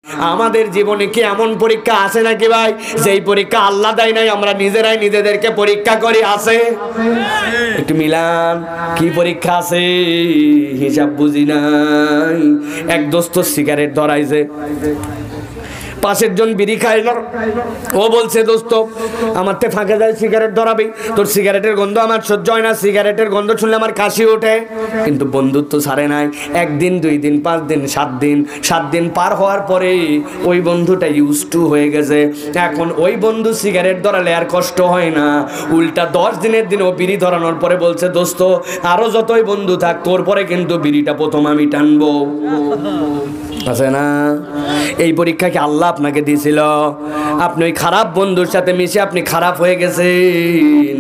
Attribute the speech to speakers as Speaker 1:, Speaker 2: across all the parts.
Speaker 1: আমাদের জীবনে কি এমন পরীক্ষা আছে নাকি ভাই, যেই পরীক্ষা আল্লাহ দেয় নাই, আমরা নিজেরাই নিজেদেরকে পরীক্ষা করি? আছে? একটু মিলান, কি পরীক্ষা আছে হিসাব বুঝি নাই। এক দোস্ত সিগারেট ধরাইছে, পাশের জন বিড়ি খায় না, ও বলছে দোস্ত আমার তে ফাঁকে যায় সিগারেট ধরাবি, তোর সিগারেটের গন্ধ আমার সহ্য হয় না, সিগারেটের গন্ধ শুনলে আমার কাশি ওঠে। কিন্তু বন্ধুত্ব ছাড়ে নাই। একদিন, 2 দিন, 5 দিন, 7 দিন পার হওয়ার পরে ওই বন্ধুটা ইউজ টু হয়ে গেছে। এখন ওই বন্ধু সিগারেট ধরালে আর কষ্ট হয় না, উল্টা 10 দিনের দিন ও বিড়ি ধরানোর পরে বলছে দোস্ত আরো যতই বন্ধু থাক, তোর পরে কিন্তু বিড়িটা প্রথম আমি টানবো। আছে না? এই পরীক্ষা কি আল্লাহ আপনাকে দিয়েছিল? আপনি ওই খারাপ বন্ধুর সাথে মিশে আপনি খারাপ হয়ে গেছেন।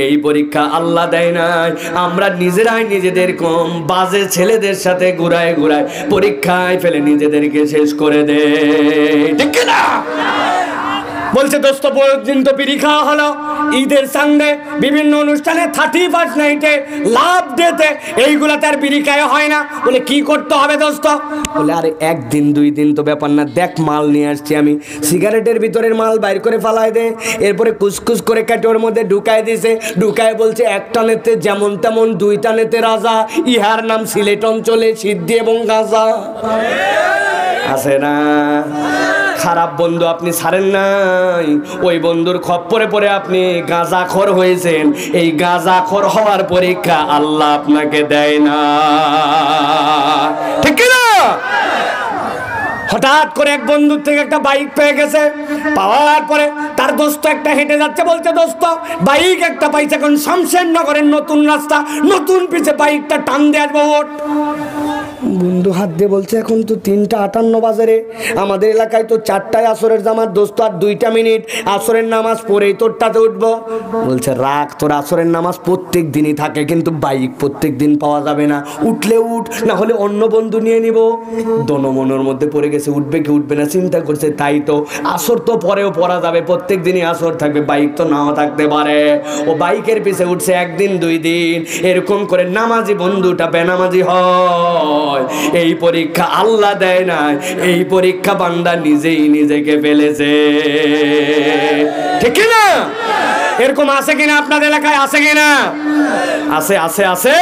Speaker 1: এই পরীক্ষা আল্লাহ দেয় নাই, আমরা নিজেরাই নিজেদের কম বাজে ছেলেদের সাথে ঘুরায় ঘুরায় পরীক্ষায় ফেলে নিজেদেরকে শেষ করে দেয়, ঠিক না? বলছে দোস্ত দিন তো বিড়ি খাওয়া হলো, ঈদের সামনে বিভিন্ন অনুষ্ঠানে 31st নাইটে লাভ ডেতে এইগুলা তার বিড়ি খাওয়া হয় না। বলে কি করতে হবে দোস্ত? বলে আরে 1 দিন 2 দিন তো ব্যাপার না, দেখ মাল নিয়ে আসছি আমি, সিগারেটের ভিতরের মাল বাইর করে ফালাই দে, এরপরে কুচকুচ করে কেটে ওর মধ্যে ঢুকায় দিছে, ঢুকায় বলছে 1 টানেতে যেমন তেমন 2 টানেতে রাজা, ইহার নাম সিলেট অঞ্চলে সিদ্ধি এবং গাঁজা। আছে না? খারাপ বন্ধু আপনি ছাড়েন নাই, ওই বন্ধুর খপ্পরে পরে আপনি গাঁজাখোর হয়েছেন। এই গাঁজাখোর হওয়ার পরীক্ষা আল্লাহ আপনাকে দেয় না, ঠিক না? হঠাৎ করে এক বন্ধুর থেকে একটা বাইক পেয়ে গেছে, পাওয়ার পরে তার দোস্ত একটা হেঁটে যাচ্ছে, বলছে দোস্ত বাইক একটা পাইছে, এখন শামশেরনগরের নতুন রাস্তা, নতুন পিছে বাইকটা টান দিয়ে আসবো। বন্ধু হাত দিয়ে বলছে এখন তো 3:58 বাজে রে, আমাদের এলাকায় তো 4টায় আসরের জামাত দোস্ত, আর 2 মিনিট আসরের নামাজ পড়েই তোরটাতে উঠবো। বলছে রাখ, তোর আসরের নামাজ প্রত্যেক দিনই থাকে, কিন্তু বাইক প্রত্যেক দিন পাওয়া যাবে না, উঠলে উঠ, না হলে অন্য বন্ধু নিয়ে নিব। দনমনের মধ্যে পড়ে গেছে, উঠবে কি উঠবে না চিন্তা করছে, তাই তো আসর তো পরেও পড়া যাবে, প্রত্যেক দিনই আসর থাকবে, বাইক তো নাও থাকতে পারে। ও বাইকের পিছে উঠছে 1 দিন 2 দিন, এরকম করে নামাজি বন্ধুটা বেনামাজি হয়। এই পরীক্ষা আল্লাহ দেয় না, এই পরীক্ষা বান্দা নিজেই নিজেকে ফেলেছে, ঠিক না? এরকম আছে কিনা আপনাদের এলাকায়? আছে কিনা? আছে আছে আছে।